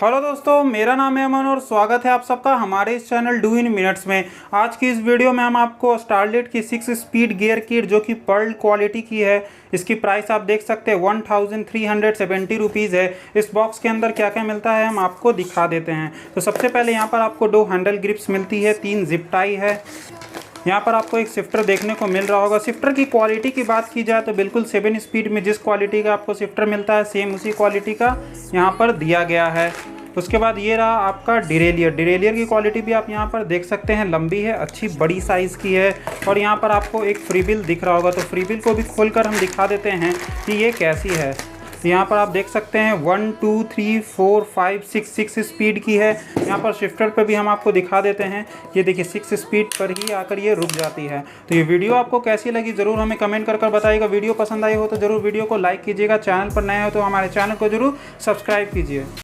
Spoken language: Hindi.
हेलो दोस्तों, मेरा नाम है अमन और स्वागत है आप सबका हमारे इस चैनल डू इन मिनट्स में। आज की इस वीडियो में हम आपको स्टारलिट की 6 स्पीड गियर किट जो कि पर्ल क्वालिटी की है, इसकी प्राइस आप देख सकते हैं 1370 रुपीज़ है। इस बॉक्स के अंदर क्या क्या मिलता है हम आपको दिखा देते हैं। तो सबसे पहले यहाँ पर आपको 2 हैंडल ग्रिप्स मिलती है, 3 जिप टाई है। यहाँ पर आपको एक शिफ्टर देखने को मिल रहा होगा। शिफ्टर की क्वालिटी की बात की जाए तो बिल्कुल 7 स्पीड में जिस क्वालिटी का आपको शिफ्टर मिलता है सेम उसी क्वालिटी का यहाँ पर दिया गया है। उसके बाद ये रहा आपका डिरेलियर की क्वालिटी भी आप यहाँ पर देख सकते हैं, लंबी है, अच्छी बड़ी साइज़ की है। और यहाँ पर आपको एक फ्री बिल दिख रहा होगा, तो फ्री बिल को भी खोलकर हम दिखा देते हैं कि ये कैसी है। यहाँ पर आप देख सकते हैं 1 2 3 4 5 6 स्पीड की है। यहाँ पर शिफ्टर पर भी हम आपको दिखा देते हैं, ये देखिए 6 स्पीड पर ही आकर ये रुक जाती है। तो ये वीडियो आपको कैसी लगी ज़रूर हमें कमेंट कर बताइएगा। वीडियो पसंद आई हो तो ज़रूर वीडियो को लाइक कीजिएगा, चैनल पर नए हो तो हमारे चैनल को ज़रूर सब्सक्राइब कीजिए।